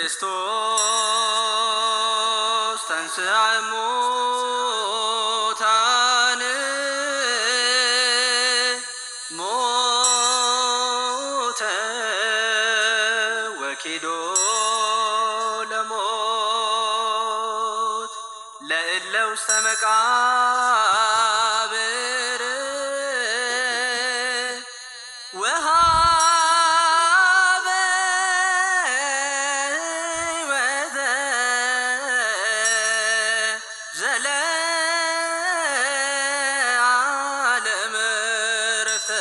ክርስቶስ ተንሥአ እሙታን ሞተ ወኪዶ ለሞት ለእለ ውስተ መቃብር ወሀበ ሕይወተ ዘለዓለም ዕረፍተ።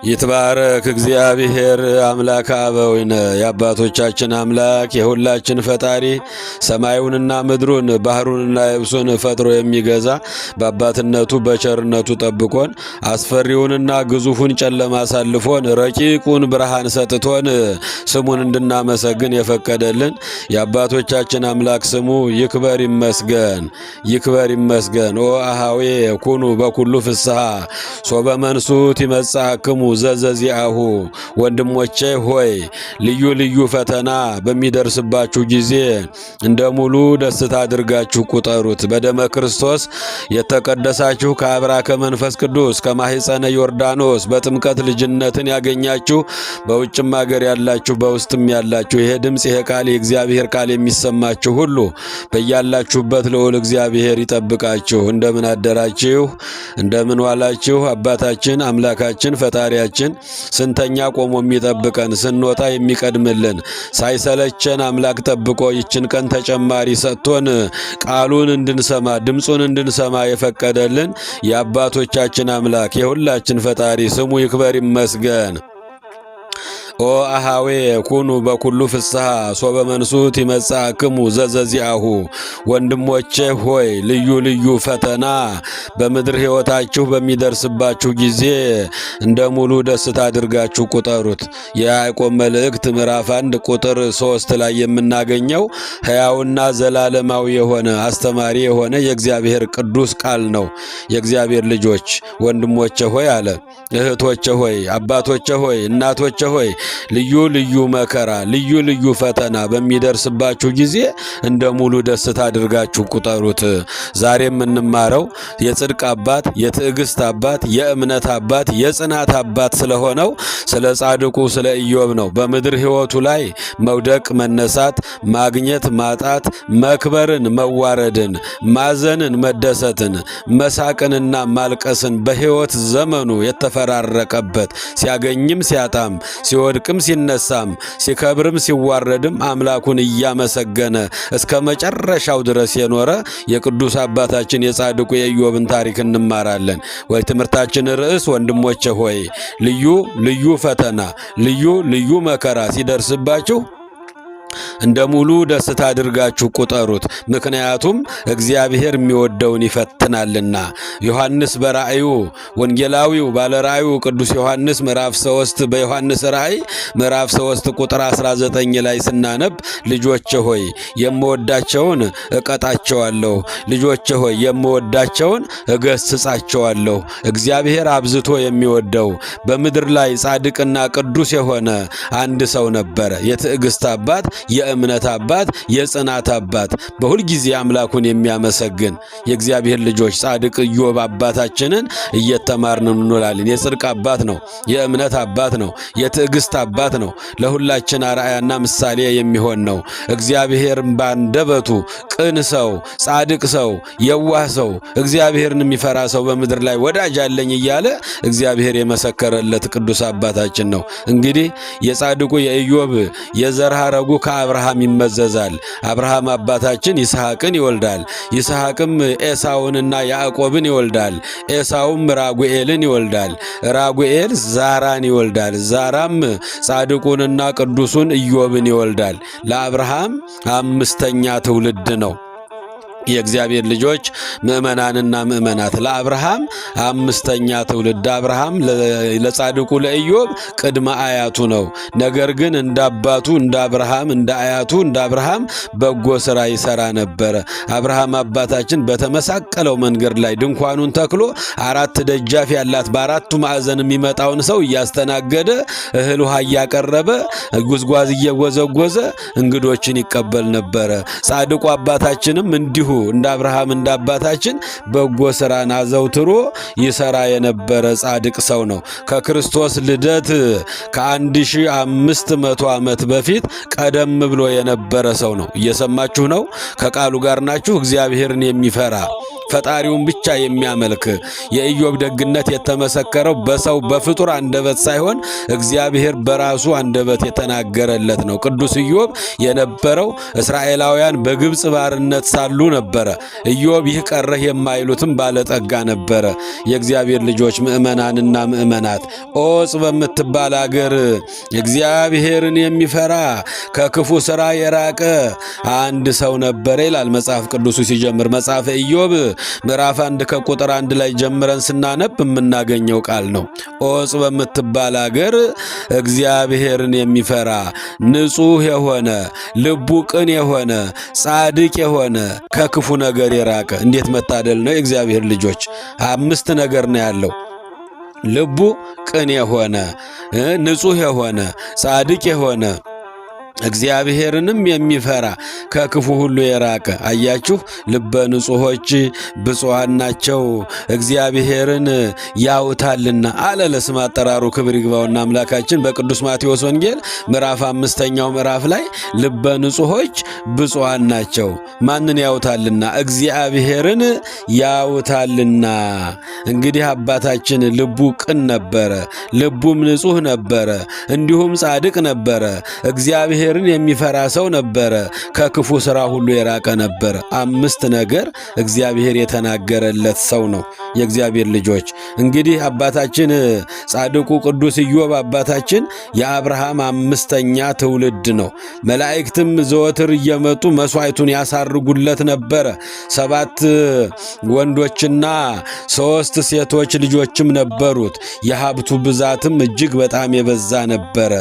ይትባረክ እግዚአብሔር አምላከ አበዊነ የአባቶቻችን አምላክ የሁላችን ፈጣሪ ሰማዩንና ምድሩን ባህሩንና የብሱን ፈጥሮ የሚገዛ በአባትነቱ በቸርነቱ ጠብቆን አስፈሪውንና ግዙፉን ጨለማ አሳልፎን ረቂቁን ብርሃን ሰጥቶን ስሙን እንድናመሰግን የፈቀደልን የአባቶቻችን አምላክ ስሙ ይክበር ይመስገን፣ ይክበር ይመስገን። ኦ አሃዌ ኩኑ በኩሉ ፍስሐ ሶበ መንሱት ይመጽአክሙ ዘዘዚአሁ። ወንድሞቼ ሆይ ልዩ ልዩ ፈተና በሚደርስባችሁ ጊዜ እንደ ሙሉ ደስታ አድርጋችሁ ቁጠሩት። በደመ ክርስቶስ የተቀደሳችሁ ከአብራከ መንፈስ ቅዱስ ከማኅፀነ ዮርዳኖስ በጥምቀት ልጅነትን ያገኛችሁ በውጭም ሀገር ያላችሁ በውስጥም ያላችሁ ይሄ ድምፅ ይሄ ቃል የእግዚአብሔር ቃል የሚሰማችሁ ሁሉ በያላችሁበት ልዑል እግዚአብሔር ይጠብቃችሁ። እንደምን አደራችሁ? እንደምን ዋላችሁ? አባታችን አምላካችን ፈጣሪያችን ስንተኛ ቆሞ የሚጠብቀን ስንወጣ የሚቀድምልን ሳይሰለቸን አምላክ ጠብቆ ይችን ቀን ተጨማሪ ሰጥቶን ቃሉን እንድንሰማ ድምፁን እንድንሰማ የፈቀደልን የአባቶቻችን አምላክ የሁላችን ፈጣሪ ስሙ ይክበር ይመስገን። ኦ አሃዌ ኩኑ በኩሉ ፍስሐ ሶበ መንሱት ይመጽአክሙ ዘዘዚአሁ። ወንድሞቼ ሆይ ልዩ ልዩ ፈተና በምድር ሕይወታችሁ በሚደርስባችሁ ጊዜ እንደ ሙሉ ደስታ አድርጋችሁ ቁጠሩት። የያዕቆብ መልእክት ምዕራፍ 1 ቁጥር 3 ላይ የምናገኘው ሕያውና ዘላለማዊ የሆነ አስተማሪ የሆነ የእግዚአብሔር ቅዱስ ቃል ነው። የእግዚአብሔር ልጆች ወንድሞቼ ሆይ አለ፣ እህቶቼ ሆይ፣ አባቶቼ ሆይ፣ እናቶቼ ሆይ ልዩ ልዩ መከራ ልዩ ልዩ ፈተና በሚደርስባችሁ ጊዜ እንደ ሙሉ ደስታ አድርጋችሁ ቁጠሩት። ዛሬ የምንማረው የጽድቅ አባት የትዕግስት አባት የእምነት አባት የጽናት አባት ስለሆነው ስለ ጻድቁ ስለ ኢዮብ ነው። በምድር ሕይወቱ ላይ መውደቅ መነሳት፣ ማግኘት ማጣት፣ መክበርን መዋረድን፣ ማዘንን መደሰትን፣ መሳቅንና ማልቀስን በሕይወት ዘመኑ የተፈራረቀበት ሲያገኝም ሲያጣም ሲወድቅም ሲነሳም ሲከብርም ሲዋረድም አምላኩን እያመሰገነ እስከ መጨረሻው ድረስ የኖረ የቅዱስ አባታችን የጻድቁ የኢዮብን ታሪክ እንማራለን። ወይ ትምህርታችን ርዕስ ወንድሞቼ ሆይ ልዩ ልዩ ፈተና ልዩ ልዩ መከራ ሲደርስባችሁ እንደ ሙሉ ደስታ አድርጋችሁ ቁጠሩት። ምክንያቱም እግዚአብሔር የሚወደውን ይፈትናልና። ዮሐንስ በራእዩ ወንጌላዊው ባለ ራእዩ ቅዱስ ዮሐንስ ምዕራፍ 3 በዮሐንስ ራእይ ምዕራፍ 3 ቁጥር 19 ላይ ስናነብ ልጆቼ ሆይ የምወዳቸውን እቀጣቸዋለሁ፣ ልጆቼ ሆይ የምወዳቸውን እገስጻቸዋለሁ። እግዚአብሔር አብዝቶ የሚወደው በምድር ላይ ጻድቅና ቅዱስ የሆነ አንድ ሰው ነበረ። የትዕግስት አባት የእምነት አባት የጽናት አባት በሁል ጊዜ አምላኩን የሚያመሰግን የእግዚአብሔር ልጆች ጻድቅ ኢዮብ አባታችንን እየተማርን እንኖራለን። የጽድቅ አባት ነው፣ የእምነት አባት ነው፣ የትዕግስት አባት ነው። ለሁላችን አርአያና ምሳሌ የሚሆን ነው። እግዚአብሔር ባንደበቱ ቅን ሰው፣ ጻድቅ ሰው፣ የዋህ ሰው፣ እግዚአብሔርን የሚፈራ ሰው በምድር ላይ ወዳጅ አለኝ እያለ እግዚአብሔር የመሰከረለት ቅዱስ አባታችን ነው። እንግዲህ የጻድቁ የኢዮብ የዘር ሐረጉ ከአብርሃም ይመዘዛል። አብርሃም አባታችን ይስሐቅን ይወልዳል። ይስሐቅም ኤሳውንና ያዕቆብን ይወልዳል። ኤሳውም ራጉኤልን ይወልዳል። ራጉኤል ዛራን ይወልዳል። ዛራም ጻድቁንና ቅዱሱን ኢዮብን ይወልዳል። ለአብርሃም 5ኛ ትውልድ ነው። የእግዚአብሔር ልጆች ምእመናንና ምእመናት ለአብርሃም አምስተኛ ትውልድ አብርሃም ለጻድቁ ለኢዮብ ቅድመ አያቱ ነው። ነገር ግን እንደ አባቱ እንደ አብርሃም እንደ አያቱ እንደ አብርሃም በጎ ሥራ ይሠራ ነበረ። አብርሃም አባታችን በተመሳቀለው መንገድ ላይ ድንኳኑን ተክሎ 4 ደጃፍ ያላት በአራቱ ማዕዘን የሚመጣውን ሰው እያስተናገደ እህል ውሃ እያቀረበ ጉዝጓዝ እየጎዘጎዘ እንግዶችን ይቀበል ነበረ። ጻድቁ አባታችንም እንዲሁ እንደ አብርሃም እንደ አባታችን በጎ ሥራን አዘውትሮ ይሠራ የነበረ ጻድቅ ሰው ነው። ከክርስቶስ ልደት ከ1500 ዓመት በፊት ቀደም ብሎ የነበረ ሰው ነው። እየሰማችሁ ነው? ከቃሉ ጋር ናችሁ? እግዚአብሔርን የሚፈራ ፈጣሪውን ብቻ የሚያመልክ የኢዮብ ደግነት የተመሰከረው በሰው በፍጡር አንደበት ሳይሆን እግዚአብሔር በራሱ አንደበት የተናገረለት ነው። ቅዱስ ኢዮብ የነበረው እስራኤላውያን በግብፅ ባርነት ሳሉ ነበረ። ኢዮብ ይህ ቀረህ የማይሉትም ባለጠጋ ነበረ። የእግዚአብሔር ልጆች ምእመናንና ምእመናት ዖፅ በምትባል አገር እግዚአብሔርን የሚፈራ ከክፉ ሥራ የራቀ አንድ ሰው ነበረ ይላል መጽሐፍ ቅዱሱ ሲጀምር። መጽሐፈ ኢዮብ ምዕራፍ 1 ከቁጥር 1 ላይ ጀምረን ስናነብ የምናገኘው ቃል ነው። ዖፅ በምትባል አገር እግዚአብሔርን የሚፈራ ንጹሕ የሆነ ልቡ ቅን የሆነ ጻድቅ የሆነ ከክፉ ነገር የራቀ እንዴት መታደል ነው! የእግዚአብሔር ልጆች 5 ነገር ነው ያለው። ልቡ ቅን የሆነ ንጹሕ የሆነ ጻድቅ የሆነ እግዚአብሔርንም የሚፈራ ከክፉ ሁሉ የራቀ። አያችሁ፣ ልበ ንጹሖች ብፁዓን ናቸው እግዚአብሔርን ያውታልና አለ። ለስም አጠራሩ ክብር ይግባውና አምላካችን በቅዱስ ማቴዎስ ወንጌል ምዕራፍ 5ኛው ምዕራፍ ላይ ልበ ንጹሖች ብፁዓን ናቸው ማንን ያውታልና? እግዚአብሔርን ያውታልና። እንግዲህ አባታችን ልቡ ቅን ነበረ፣ ልቡም ንጹሕ ነበረ፣ እንዲሁም ጻድቅ ነበረ። እግዚአብሔርን የሚፈራ ሰው ነበረ። ከክፉ ሥራ ሁሉ የራቀ ነበረ። 5 ነገር እግዚአብሔር የተናገረለት ሰው ነው። የእግዚአብሔር ልጆች እንግዲህ አባታችን ጻድቁ ቅዱስ ኢዮብ አባታችን የአብርሃም 5ኛ ትውልድ ነው። መላእክትም ዘወትር እየመጡ መስዋዕቱን ያሳርጉለት ነበረ። 7 ወንዶችና 3 ሴቶች ልጆችም ነበሩት። የሀብቱ ብዛትም እጅግ በጣም የበዛ ነበረ።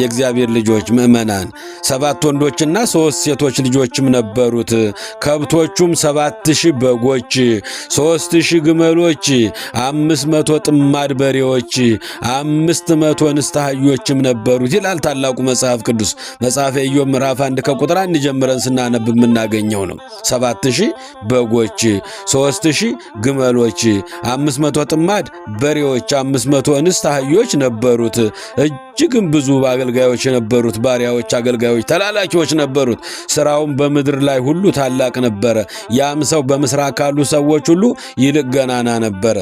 የእግዚአብሔር ልጆች ምእመናን 7 ወንዶችና 3 ሴቶች ልጆችም ነበሩት። ከብቶቹም 7000 በጎች፣ 3000 ግመሎች፣ 500 ጥማድ በሬዎች፣ 500 እንስት አህዮችም ነበሩት ይላል ታላቁ መጽሐፍ ቅዱስ። መጽሐፈ ኢዮብ ምዕራፍ 1 ከቁጥር 1 ጀምረን ስናነብ የምናገኘው ነው። 7000 በጎች፣ 3000 ግመሎች፣ 500 ጥማድ በሬዎች፣ 500 እንስት አህዮች ነበሩት። እጅግም ብዙ አገልጋዮች ነበሩት። ባሪያዎች፣ አገልጋዮች፣ ተላላኪዎች ነበሩት። ሥራውም በምድር ላይ ሁሉ ታላቅ ነበረ። ያም ሰው በምሥራቅ ካሉ ሰዎች ሁሉ ይልቅ ገናና ነበረ።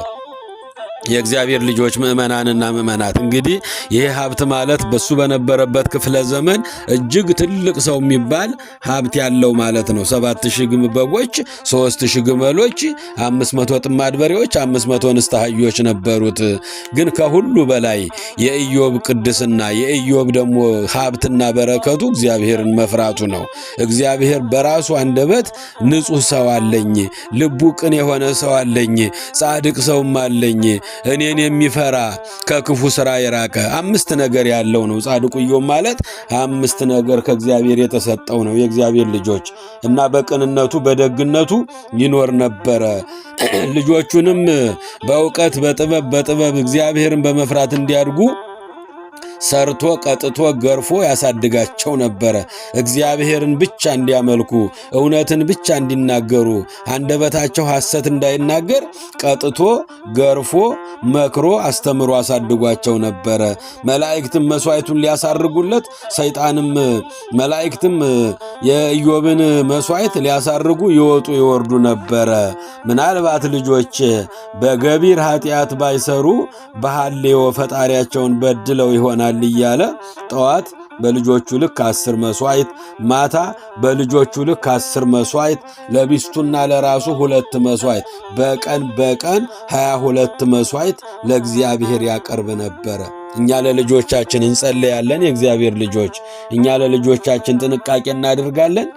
የእግዚአብሔር ልጆች ምእመናንና ምእመናት እንግዲህ ይሄ ሀብት ማለት በሱ በነበረበት ክፍለ ዘመን እጅግ ትልቅ ሰው የሚባል ሀብት ያለው ማለት ነው። 7000 በጎች፣ 3000 ግመሎች፣ 500 ጥማድ በሬዎች፣ 500 እንስት አህዮች ነበሩት። ግን ከሁሉ በላይ የኢዮብ ቅድስና የኢዮብ ደግሞ ሀብትና በረከቱ እግዚአብሔርን መፍራቱ ነው። እግዚአብሔር በራሱ አንደበት ንጹሕ ሰው አለኝ፣ ልቡ ቅን የሆነ ሰው አለኝ፣ ጻድቅ ሰውም አለኝ፣ እኔን የሚፈራ ከክፉ ሥራ የራቀ 5 ነገር ያለው ነው። ጻድቁ ኢዮብ ማለት 5 ነገር ከእግዚአብሔር የተሰጠው ነው። የእግዚአብሔር ልጆች እና በቅንነቱ በደግነቱ ይኖር ነበረ። ልጆቹንም በእውቀት በጥበብ እግዚአብሔርን በመፍራት እንዲያድጉ ሰርቶ ቀጥቶ ገርፎ ያሳድጋቸው ነበረ። እግዚአብሔርን ብቻ እንዲያመልኩ፣ እውነትን ብቻ እንዲናገሩ፣ አንደበታቸው ሐሰት እንዳይናገር ቀጥቶ ገርፎ መክሮ አስተምሮ አሳድጓቸው ነበረ። መላእክትም መስዋዕቱን ሊያሳርጉለት፣ ሰይጣንም መላእክትም የኢዮብን መስዋዕት ሊያሳርጉ ይወጡ ይወርዱ ነበረ። ምናልባት ልጆች በገቢር ኃጢአት ባይሰሩ በሐሌዮ ፈጣሪያቸውን በድለው ይሆናል እያለ ጠዋት በልጆቹ ልክ 10 መስዋዕት፣ ማታ በልጆቹ ልክ 10 መስዋዕት፣ ለሚስቱና ለራሱ 2 መስዋዕት፣ በቀን 22 መስዋዕት ለእግዚአብሔር ያቀርብ ነበረ። እኛ ለልጆቻችን እንጸልያለን። የእግዚአብሔር ልጆች እኛ ለልጆቻችን ጥንቃቄ እናደርጋለን።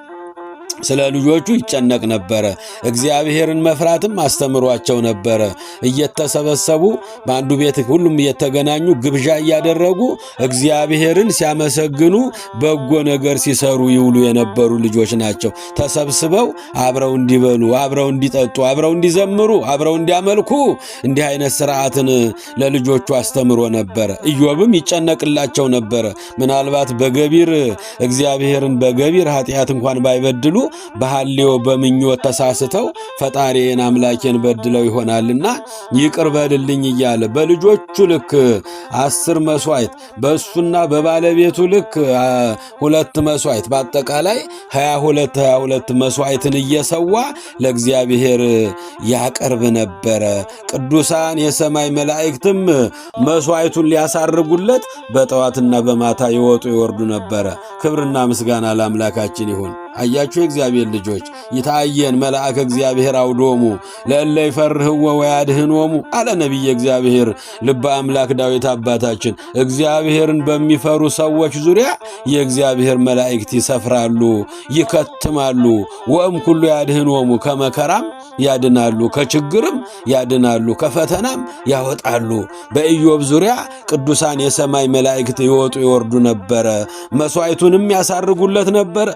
ስለ ልጆቹ ይጨነቅ ነበረ። እግዚአብሔርን መፍራትም አስተምሯቸው ነበረ። እየተሰበሰቡ በአንዱ ቤት ሁሉም እየተገናኙ ግብዣ እያደረጉ እግዚአብሔርን ሲያመሰግኑ በጎ ነገር ሲሰሩ ይውሉ የነበሩ ልጆች ናቸው። ተሰብስበው አብረው እንዲበሉ፣ አብረው እንዲጠጡ፣ አብረው እንዲዘምሩ፣ አብረው እንዲያመልኩ እንዲህ አይነት ስርዓትን ለልጆቹ አስተምሮ ነበረ። ኢዮብም ይጨነቅላቸው ነበረ። ምናልባት በገቢር እግዚአብሔርን በገቢር ኃጢአት እንኳን ባይበድሉ በሐልዮ በምኞት ተሳስተው ፈጣሪዬን አምላኬን በድለው ይሆናልና ይቅር በልልኝ እያለ በልጆቹ ልክ 10 መስዋዕት በእሱና በባለቤቱ ልክ 2 መስዋዕት በአጠቃላይ 22 መስዋዕትን እየሰዋ ለእግዚአብሔር ያቀርብ ነበረ። ቅዱሳን የሰማይ መላእክትም መስዋዕቱን ሊያሳርጉለት በጠዋትና በማታ ይወጡ ይወርዱ ነበረ። ክብርና ምስጋና ለአምላካችን ይሁን። አያችሁ የእግዚአብሔር ልጆች ይታየን መልአከ እግዚአብሔር አውዶሙ ለእለ ይፈርህዎ ወያድኅኖሙ አለ ነቢየ እግዚአብሔር ልበ አምላክ ዳዊት አባታችን። እግዚአብሔርን በሚፈሩ ሰዎች ዙሪያ የእግዚአብሔር መላእክት ይሰፍራሉ፣ ይከትማሉ። ወእም ኩሉ ያድኅኖሙ ከመከራም ያድናሉ፣ ከችግርም ያድናሉ፣ ከፈተናም ያወጣሉ። በኢዮብ ዙሪያ ቅዱሳን የሰማይ መላእክት ይወጡ ይወርዱ ነበረ፣ መሥዋዕቱንም ያሳርጉለት ነበረ።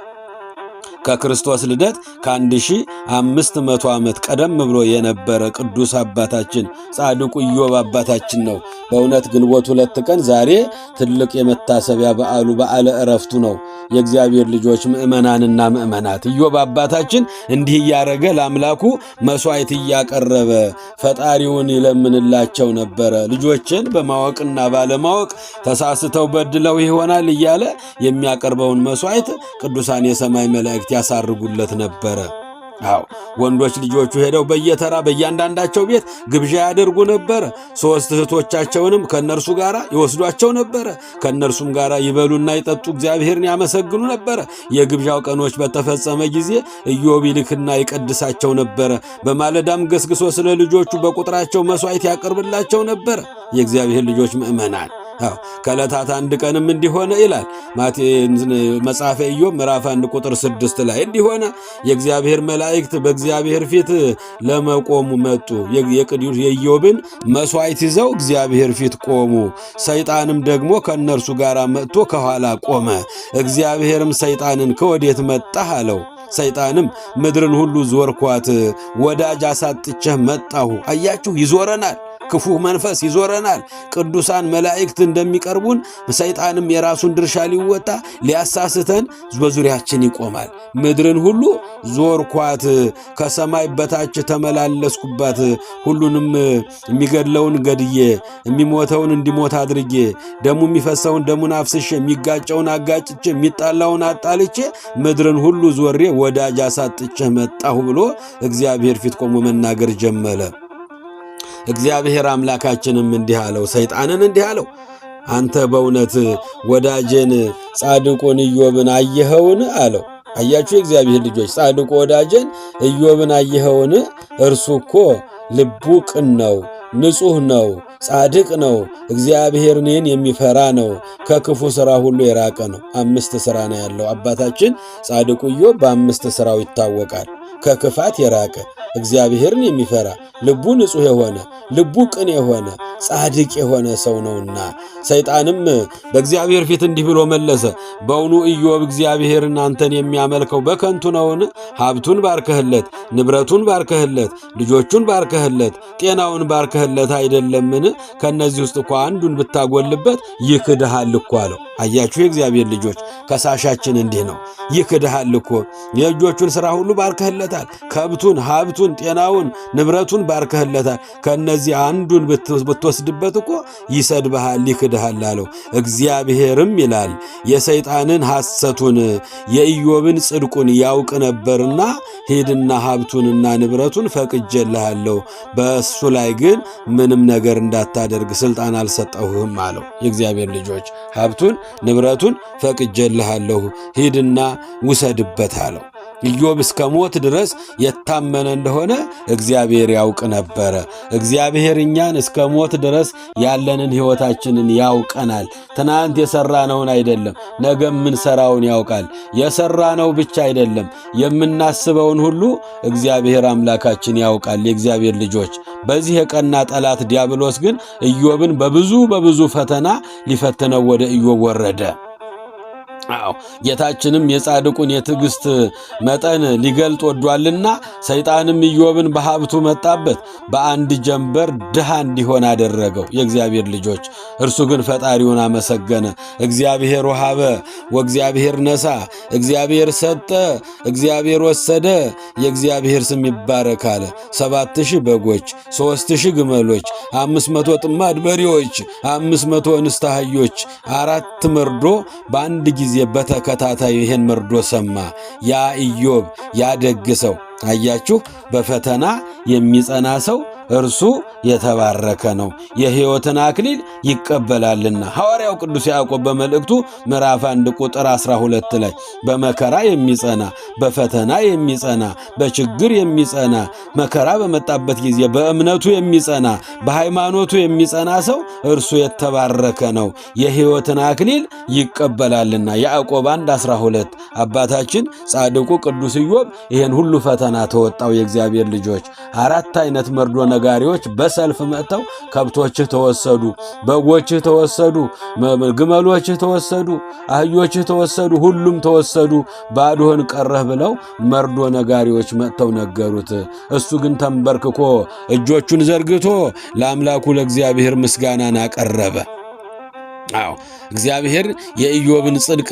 ከክርስቶስ ልደት ከ1500 ዓመት ቀደም ብሎ የነበረ ቅዱስ አባታችን ጻድቁ ኢዮብ አባታችን ነው። በእውነት ግንቦት 2 ቀን ዛሬ ትልቅ የመታሰቢያ በዓሉ በዓለ ዕረፍቱ ነው። የእግዚአብሔር ልጆች ምእመናንና ምእመናት ኢዮብ አባታችን እንዲህ እያረገ ለአምላኩ መሥዋዕት እያቀረበ ፈጣሪውን ይለምንላቸው ነበረ። ልጆችን በማወቅና ባለማወቅ ተሳስተው በድለው ይሆናል እያለ የሚያቀርበውን መሥዋዕት ቅዱሳን የሰማይ መላእክት ያሳርጉለት ነበረ። አዎ ወንዶች ልጆቹ ሄደው በየተራ በእያንዳንዳቸው ቤት ግብዣ ያደርጉ ነበረ። 3 እህቶቻቸውንም ከነርሱ ጋር ይወስዷቸው ነበረ። ከነርሱም ጋር ይበሉና ይጠጡ እግዚአብሔርን ያመሰግኑ ነበረ። የግብዣው ቀኖች በተፈጸመ ጊዜ ኢዮብ ይልክና ይቀድሳቸው ነበረ። በማለዳም ገስግሶ ስለ ልጆቹ በቁጥራቸው መሥዋዕት ያቀርብላቸው ነበረ። የእግዚአብሔር ልጆች ምእመናን ከዕለታት አንድ ቀንም እንዲሆነ ይላል መጽሐፈ ኢዮብ ምዕራፍ 1 ቁጥር 6 ላይ እንዲሆነ የእግዚአብሔር መላእክት በእግዚአብሔር ፊት ለመቆሙ መጡ። የቅዱስ የኢዮብን መሥዋዕት ይዘው እግዚአብሔር ፊት ቆሙ። ሰይጣንም ደግሞ ከእነርሱ ጋር መጥቶ ከኋላ ቆመ። እግዚአብሔርም ሰይጣንን ከወዴት መጣህ አለው። ሰይጣንም ምድርን ሁሉ ዞርኳት፣ ወዳጅ አሳጥቼህ መጣሁ። አያችሁ ይዞረናል። ክፉ መንፈስ ይዞረናል። ቅዱሳን መላእክት እንደሚቀርቡን ሰይጣንም የራሱን ድርሻ ሊወጣ ሊያሳስተን በዙሪያችን ይቆማል። ምድርን ሁሉ ዞርኳት፣ ከሰማይ በታች ተመላለስኩባት፣ ሁሉንም የሚገድለውን ገድዬ፣ የሚሞተውን እንዲሞት አድርጌ፣ ደሙ የሚፈሰውን ደሙን አፍስሼ፣ የሚጋጨውን አጋጭቼ፣ የሚጣላውን አጣልቼ ምድርን ሁሉ ዞሬ ወዳጅ አሳጥቼ መጣሁ ብሎ እግዚአብሔር ፊት ቆሞ መናገር ጀመረ። እግዚአብሔር አምላካችንም እንዲህ አለው፣ ሰይጣንን እንዲህ አለው፣ አንተ በእውነት ወዳጄን ጻድቁን ኢዮብን አየኸውን አለው። አያችሁ የእግዚአብሔር ልጆች ጻድቁ ወዳጄን ኢዮብን አየኸውን? እርሱ እኮ ልቡ ቅን ነው፣ ንጹሕ ነው፣ ጻድቅ ነው፣ እግዚአብሔርን የሚፈራ ነው፣ ከክፉ ሥራ ሁሉ የራቀ ነው። 5 ሥራ ነው ያለው አባታችን ጻድቁ ኢዮብ በ5 ሥራው ይታወቃል። ከክፋት የራቀ እግዚአብሔርን የሚፈራ ልቡ ንጹሕ የሆነ ልቡ ቅን የሆነ ጻድቅ የሆነ ሰው ነውና። ሰይጣንም በእግዚአብሔር ፊት እንዲህ ብሎ መለሰ፣ በውኑ ኢዮብ እግዚአብሔርን አንተን የሚያመልከው በከንቱ ነውን? ሀብቱን ባርከህለት፣ ንብረቱን ባርከህለት፣ ልጆቹን ባርከህለት፣ ጤናውን ባርከህለት አይደለምን? ከነዚህ ውስጥ እኮ አንዱን ብታጎልበት ይክድሃል እኮ አለው። አያችሁ የእግዚአብሔር ልጆች ከሳሻችን እንዲህ ነው። ይክድሃል እኮ የእጆቹን ሥራ ሁሉ ባርከህለታል። ከብቱን፣ ሀብቱን፣ ጤናውን፣ ንብረቱን ባርከህለታል። ከነዚህ አንዱን ብትወስድበት እኮ ይሰድብሃል፣ ይክድሃል አለው። እግዚአብሔርም ይላል የሰይጣንን ሐሰቱን የኢዮብን ጽድቁን ያውቅ ነበርና ሂድና ሀብቱንና ንብረቱን ፈቅጄልሃለሁ፣ በእሱ ላይ ግን ምንም ነገር እንዳታደርግ ሥልጣን አልሰጠሁህም አለው። የእግዚአብሔር ልጆች ሀብቱን ንብረቱን ፈቅጄልሃለሁ፣ ሂድና ውሰድበት አለው። ኢዮብ እስከ ሞት ድረስ የታመነ እንደሆነ እግዚአብሔር ያውቅ ነበረ። እግዚአብሔር እኛን እስከ ሞት ድረስ ያለንን ሕይወታችንን ያውቀናል። ትናንት የሠራነውን አይደለም፣ ነገ የምንሠራውን ያውቃል። የሠራነው ብቻ አይደለም፣ የምናስበውን ሁሉ እግዚአብሔር አምላካችን ያውቃል። የእግዚአብሔር ልጆች፣ በዚህ የቀና ጠላት ዲያብሎስ ግን ኢዮብን በብዙ ፈተና ሊፈትነው ወደ ኢዮብ ወረደ። ጌታችንም የጻድቁን የትዕግስት መጠን ሊገልጥ ወዷልና ሰይጣንም ኢዮብን በሀብቱ መጣበት፣ በአንድ ጀንበር ድሃ እንዲሆን አደረገው። የእግዚአብሔር ልጆች፣ እርሱ ግን ፈጣሪውን አመሰገነ። እግዚአብሔር ወሀበ ወእግዚአብሔር ነሳ፣ እግዚአብሔር ሰጠ፣ እግዚአብሔር ወሰደ፣ የእግዚአብሔር ስም ይባረክ አለ። 7,000 በጎች፣ 3,000 ግመሎች፣ 500 ጥማድ በሬዎች፣ 500 እንስት አህዮች፣ 4 መርዶ በአንድ ጊዜ በተከታታይ ይሄን መርዶ ሰማ። ያ ኢዮብ ያደግ ሰው አያችሁ፣ በፈተና የሚጸና ሰው እርሱ የተባረከ ነው፣ የሕይወትን አክሊል ይቀበላልና። ሐዋርያው ቅዱስ ያዕቆብ በመልእክቱ ምዕራፍ 1 ቁጥር 12 ላይ በመከራ የሚጸና በፈተና የሚጸና በችግር የሚጸና መከራ በመጣበት ጊዜ በእምነቱ የሚጸና በሃይማኖቱ የሚጸና ሰው እርሱ የተባረከ ነው፣ የሕይወትን አክሊል ይቀበላልና። ያዕቆብ 1:12 አባታችን ጻድቁ ቅዱስ ኢዮብ ይህን ሁሉ ፈተና ተወጣው። የእግዚአብሔር ልጆች፣ 4 አይነት መርዶ ነጋሪዎች በሰልፍ መጥተው ከብቶችህ ተወሰዱ፣ በጎችህ ተወሰዱ፣ ግመሎችህ ተወሰዱ፣ አህዮችህ ተወሰዱ፣ ሁሉም ተወሰዱ፣ ባዶህን ቀረህ ብለው መርዶ ነጋሪዎች መጥተው ነገሩት። እሱ ግን ተንበርክኮ እጆቹን ዘርግቶ ለአምላኩ ለእግዚአብሔር ምስጋናን አቀረበ። እግዚአብሔር የኢዮብን ጽድቅ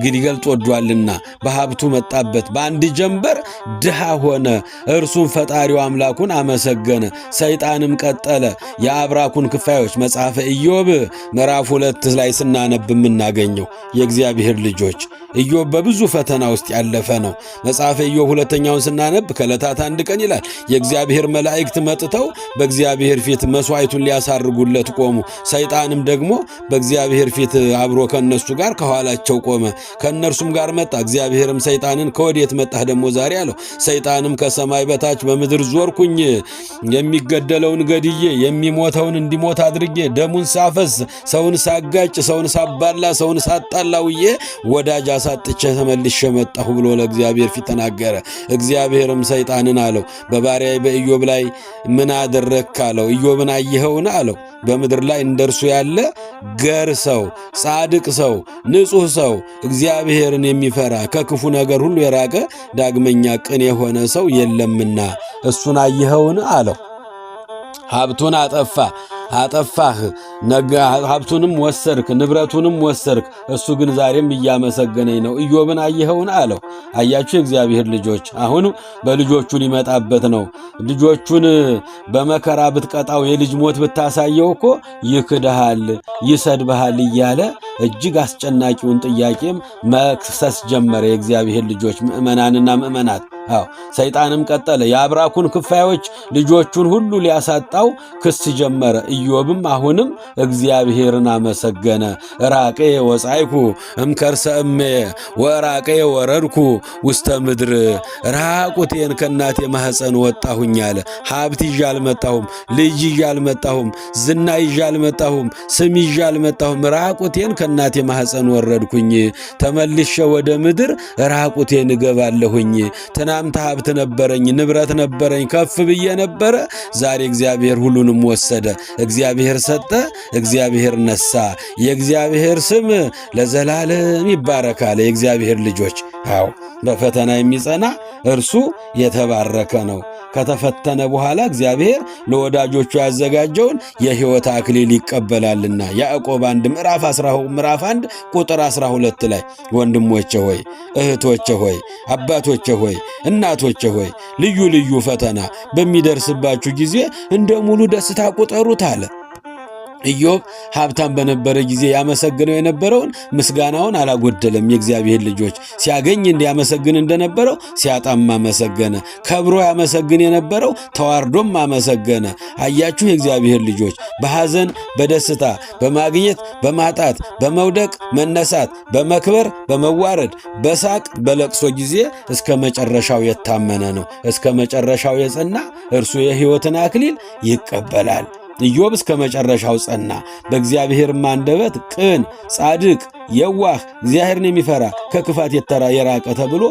ሊገልጥ ወዷልና በሀብቱ መጣበት፣ በአንድ ጀንበር ድሃ ሆነ። እርሱም ፈጣሪው አምላኩን አመሰገነ። ሰይጣንም ቀጠለ። የአብራኩን ክፋዮች መጽሐፈ ኢዮብ ምዕራፍ 2 ላይ ስናነብ የምናገኘው የእግዚአብሔር ልጆች፣ ኢዮብ በብዙ ፈተና ውስጥ ያለፈ ነው። መጽሐፈ ኢዮብ 2ኛውን ስናነብ ከዕለታት አንድ ቀን ይላል የእግዚአብሔር መላእክት መጥተው በእግዚአብሔር ፊት መሥዋዕቱን ሊያሳርጉለት ቆሙ። ሰይጣንም ደግሞ በእግዚአብሔር ፊት አብሮ ከነሱ ጋር ከኋላቸው ቆመ። ከነርሱም ጋር መጣ። እግዚአብሔርም ሰይጣንን ከወዴት መጣህ ደግሞ ዛሬ አለው። ሰይጣንም ከሰማይ በታች በምድር ዞርኩኝ፣ የሚገደለውን ገድዬ የሚሞተውን እንዲሞት አድርጌ ደሙን ሳፈስ፣ ሰውን ሳጋጭ፣ ሰውን ሳባላ፣ ሰውን ሳጣላ ውዬ ወዳጅ አሳጥቼ ተመልሼ መጣሁ ብሎ ለእግዚአብሔር ፊት ተናገረ። እግዚአብሔርም ሰይጣንን አለው በባሪያዬ በኢዮብ ላይ ምን አደረግክ አለው። ኢዮብን አየኸውን አለው። በምድር ላይ እንደርሱ ያለ ገር ሰው፣ ጻድቅ ሰው፣ ንጹሕ ሰው፣ እግዚአብሔርን የሚፈራ ከክፉ ነገር ሁሉ የራቀ ዳግመኛ ቅን የሆነ ሰው የለምና እሱን አየኸውን አለው። ሀብቱን አጠፋህ፣ ሀብቱንም ወሰድክ፣ ንብረቱንም ወሰድክ። እሱ ግን ዛሬም እያመሰገነኝ ነው። ኢዮብን አየኸውን አለው። አያችሁ የእግዚአብሔር ልጆች፣ አሁን በልጆቹ ሊመጣበት ነው። ልጆቹን በመከራ ብትቀጣው፣ የልጅ ሞት ብታሳየው እኮ ይክድሃል፣ ይሰድብሃል እያለ እጅግ አስጨናቂውን ጥያቄም መክሰስ ጀመረ። የእግዚአብሔር ልጆች ምእመናንና ምእመናት፣ ሰይጣንም ቀጠለ። የአብራኩን ክፋዮች ልጆቹን ሁሉ ሊያሳጣው ክስ ጀመረ። ኢዮብም አሁንም እግዚአብሔርን አመሰገነ። ራቄ ወጻይኩ እምከርሰ እሜ ወራቄ ወረድኩ ውስተ ምድር። ራቁቴን ከእናቴ ማኅፀን ወጣሁኝ አለ። ሀብት ይዤ አልመጣሁም፣ ልጅ ይዤ አልመጣሁም፣ ዝና ይዤ አልመጣሁም፣ ስም ይዤ አልመጣሁም። ራቁቴን ከእናቴ ማኅፀን ወረድኩኝ። ተመልሼ ወደ ምድር ራቁቴን እገባለሁኝ። ትናንት ሀብት ነበረኝ፣ ንብረት ነበረኝ፣ ከፍ ብዬ ነበረ። ዛሬ እግዚአብሔር ሁሉንም ወሰደ። እግዚአብሔር ሰጠ፣ እግዚአብሔር ነሳ። የእግዚአብሔር ስም ለዘላለም ይባረካል። የእግዚአብሔር ልጆች፣ በፈተና የሚጸና እርሱ የተባረከ ነው። ከተፈተነ በኋላ እግዚአብሔር ለወዳጆቹ ያዘጋጀውን የሕይወት አክሊል ይቀበላልና። ያዕቆብ 1 ምዕራፍ 1 ቁጥር 12 ላይ ወንድሞቼ ሆይ፣ እህቶቼ ሆይ፣ አባቶቼ ሆይ፣ እናቶቼ ሆይ ልዩ ልዩ ፈተና በሚደርስባችሁ ጊዜ እንደ ሙሉ ደስታ ቁጠሩት አለ። ኢዮብ ሀብታም በነበረ ጊዜ ያመሰግነው የነበረውን ምስጋናውን አላጎደለም። የእግዚአብሔር ልጆች ሲያገኝ እንዲያመሰግን እንደነበረው ሲያጣም አመሰገነ። ከብሮ ያመሰግን የነበረው ተዋርዶም አመሰገነ። አያችሁ የእግዚአብሔር ልጆች በሐዘን በደስታ በማግኘት በማጣት በመውደቅ መነሳት በመክበር በመዋረድ በሳቅ በለቅሶ ጊዜ እስከ መጨረሻው የታመነ ነው። እስከ መጨረሻው የጸና እርሱ የሕይወትን አክሊል ይቀበላል። ኢዮብ እስከ መጨረሻው ጸና። በእግዚአብሔርም አንደበት ቅን፣ ጻድቅ፣ የዋህ፣ እግዚአብሔርን የሚፈራ ከክፋት የራቀ ተብሎ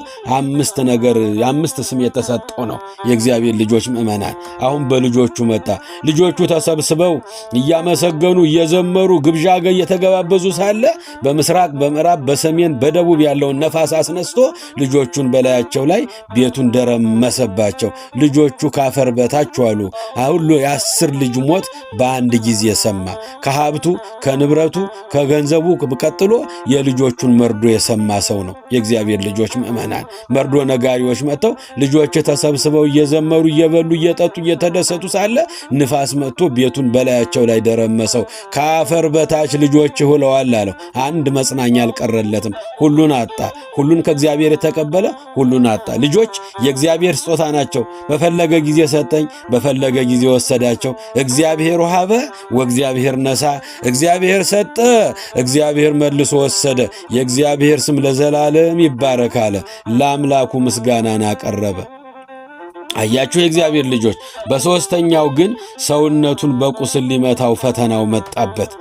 አምስት ስም የተሰጠው ነው። የእግዚአብሔር ልጆች ምእመናን አሁን በልጆቹ መጣ። ልጆቹ ተሰብስበው እያመሰገኑ እየዘመሩ ግብዣ እየተገባበዙ ሳለ በምስራቅ በምዕራብ በሰሜን በደቡብ ያለውን ነፋስ አስነስቶ ልጆቹን በላያቸው ላይ ቤቱን ደረመሰባቸው። ልጆቹ ካፈር በታች ዋሉ። ሁሉ የ10 ልጅ ሞት በአንድ ጊዜ ሰማ። ከሀብቱ ከንብረቱ ከገንዘቡ ቀጥሎ የልጆቹን መርዶ የሰማ ሰው ነው። የእግዚአብሔር ልጆች ምእመናን መርዶ ነጋሪዎች መጥተው ልጆች ተሰብስበው እየዘመሩ እየበሉ እየጠጡ እየተደሰቱ ሳለ ንፋስ መጥቶ ቤቱን በላያቸው ላይ ደረመሰው። ከአፈር በታች ልጆች ውለዋል አለው። አንድ መጽናኛ አልቀረለትም። ሁሉን አጣ። ሁሉን ከእግዚአብሔር የተቀበለ ሁሉን አጣ። ልጆች የእግዚአብሔር ስጦታ ናቸው። በፈለገ ጊዜ ሰጠኝ፣ በፈለገ ጊዜ ወሰዳቸው። እግዚአብሔር ወሀበ ወእግዚአብሔር ነሳ። እግዚአብሔር ሰጠ፣ እግዚአብሔር መልሶ ወሰደ። የእግዚአብሔር ስም ለዘላለም ይባረክ አለ። ለአምላኩ ምስጋናን አቀረበ። አያችሁ የእግዚአብሔር ልጆች። በሦስተኛው ግን ሰውነቱን በቁስል ሊመታው ፈተናው መጣበት።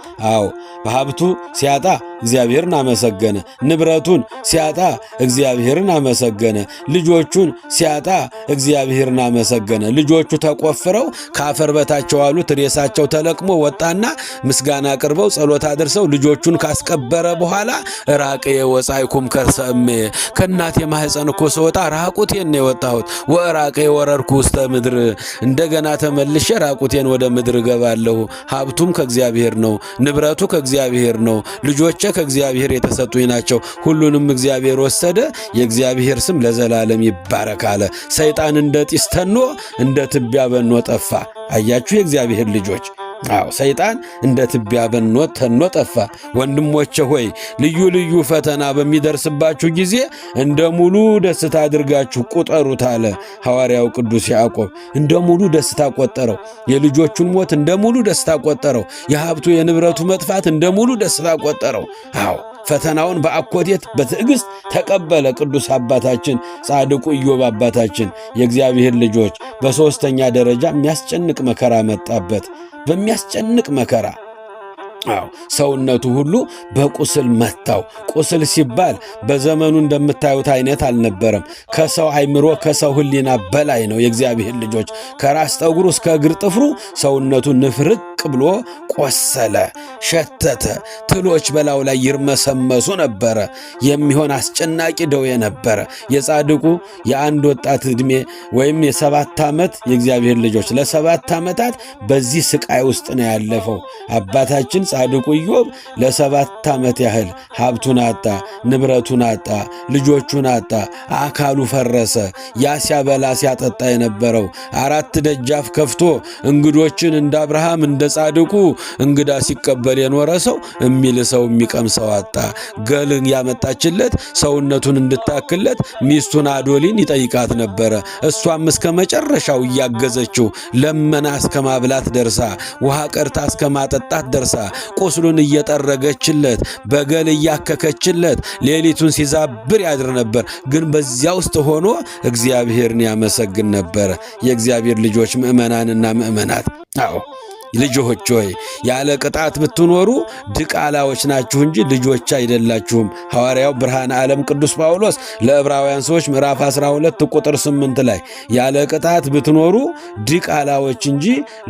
በሀብቱ ሲያጣ እግዚአብሔርን አመሰገነ። ንብረቱን ሲያጣ እግዚአብሔርን አመሰገነ። ልጆቹን ሲያጣ እግዚአብሔርን አመሰገነ። ልጆቹ ተቆፍረው ከአፈር በታች ዋሉት። ሬሳቸው ተለቅሞ ወጣና ምስጋና አቅርበው ጸሎት አድርሰው ልጆቹን ካስቀበረ በኋላ ራቅየ ወጻእኩም ከርሰ እምየ፣ ከእናቴ ማህፀን እኮ ስወጣ ራቁቴን ነው የወጣሁት። ወራቅየ ወረድኩ ውስተ ምድር፣ እንደገና ተመልሼ ራቁቴን ወደ ምድር እገባለሁ። ሀብቱም ከእግዚአብሔር ነው፣ ንብረቱ ከእግዚአብሔር ነው፣ ልጆቼ ከእግዚአብሔር የተሰጡኝ ናቸው። ሁሉንም እግዚአብሔር ወሰደ። የእግዚአብሔር ስም ለዘላለም ይባረክ አለ። ሰይጣን እንደ ጢስ ተኖ እንደ ትቢያ በኖ ጠፋ። አያችሁ የእግዚአብሔር ልጆች። ሰይጣን እንደ ትቢያ ተኖ ጠፋ። ወንድሞቼ ሆይ ልዩ ልዩ ፈተና በሚደርስባችሁ ጊዜ እንደ ሙሉ ደስታ አድርጋችሁ ቁጠሩት አለ ሐዋርያው ቅዱስ ያዕቆብ። እንደ ሙሉ ደስታ ቆጠረው። የልጆቹን ሞት እንደ ሙሉ ደስታ ቆጠረው። የሀብቱ የንብረቱ መጥፋት እንደ ሙሉ ደስታ ቆጠረው። ፈተናውን በአኮቴት በትዕግስት ተቀበለ ቅዱስ አባታችን ጻድቁ ኢዮብ አባታችን። የእግዚአብሔር ልጆች በሦስተኛ ደረጃ የሚያስጨንቅ መከራ መጣበት። በሚያስጨንቅ መከራ ሰውነቱ ሁሉ በቁስል መታው። ቁስል ሲባል በዘመኑ እንደምታዩት አይነት አልነበረም። ከሰው አይምሮ ከሰው ሕሊና በላይ ነው። የእግዚአብሔር ልጆች ከራስ ጠጉሩ እስከ እግር ጥፍሩ ሰውነቱ ንፍርቅ ብሎ ቆሰለ፣ ሸተተ። ትሎች በላዩ ላይ ይርመሰመሱ ነበረ። የሚሆን አስጨናቂ ደዌ ነበረ። የጻድቁ የአንድ ወጣት ዕድሜ ወይም የ7 ዓመት የእግዚአብሔር ልጆች ለ7 ዓመታት በዚህ ስቃይ ውስጥ ነው ያለፈው። አባታችን ጻድቁ ኢዮብ ለ7 ዓመት ያህል ሀብቱን አጣ፣ ንብረቱን አጣ፣ ልጆቹን አጣ፣ አካሉ ፈረሰ። ያ ሲያበላ ሲያጠጣ የነበረው 4 ደጃፍ ከፍቶ እንግዶችን እንደ አብርሃም እንደ ጻድቁ እንግዳ ሲቀበል የኖረ ሰው የሚልሰው የሚቀምሰው አጣ። ገልን ያመጣችለት ሰውነቱን እንድታክለት ሚስቱን አዶሊን ይጠይቃት ነበረ። እሷም እስከ መጨረሻው እያገዘችው ለመና እስከ ማብላት ደርሳ ውሃ ቀርታ እስከ ማጠጣት ደርሳ ቁስሉን እየጠረገችለት በገል እያከከችለት ሌሊቱን ሲዛብር ያድር ነበር። ግን በዚያ ውስጥ ሆኖ እግዚአብሔርን ያመሰግን ነበረ። የእግዚአብሔር ልጆች ምእመናንና ምእመናት ልጆች ሆይ ያለ ቅጣት ብትኖሩ ድቃላዎች ናችሁ እንጂ ልጆች አይደላችሁም። ሐዋርያው ብርሃነ ዓለም ቅዱስ ጳውሎስ ለዕብራውያን ሰዎች ምዕራፍ 12 ቁጥር 8 ላይ ያለ ቅጣት ብትኖሩ ድቃላዎች እንጂ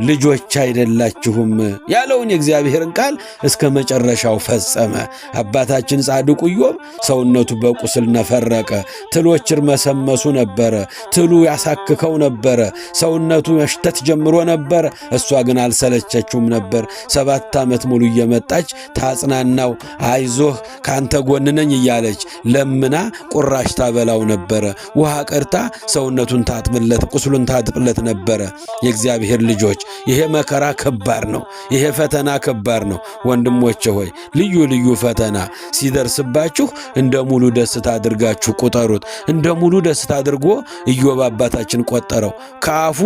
ልጆች አይደላችሁም ያለውን የእግዚአብሔርን ቃል እስከ መጨረሻው ፈጸመ። አባታችን ጻድቁ ኢዮብ ሰውነቱ በቁስል ነፈረቀ። ትሎች ይርመሰመሱ ነበረ። ትሉ ያሳክከው ነበረ። ሰውነቱ መሽተት ጀምሮ ነበረ። እሷ ግን አልሰለ አልሰለቸችውም ነበር። 7 ዓመት ሙሉ እየመጣች ታጽናናው፣ አይዞህ ካንተ ጎን ነኝ እያለች ለምና ቁራሽ ታበላው ነበረ። ውሃ ቀርታ ሰውነቱን ታጥብለት፣ ቁስሉን ታጥብለት ነበረ። የእግዚአብሔር ልጆች ይሄ መከራ ከባድ ነው። ይሄ ፈተና ከባድ ነው። ወንድሞቼ ሆይ ልዩ ልዩ ፈተና ሲደርስባችሁ እንደ ሙሉ ደስታ አድርጋችሁ ቁጠሩት። እንደ ሙሉ ደስታ አድርጎ ኢዮብ አባታችን ቆጠረው። ከአፉ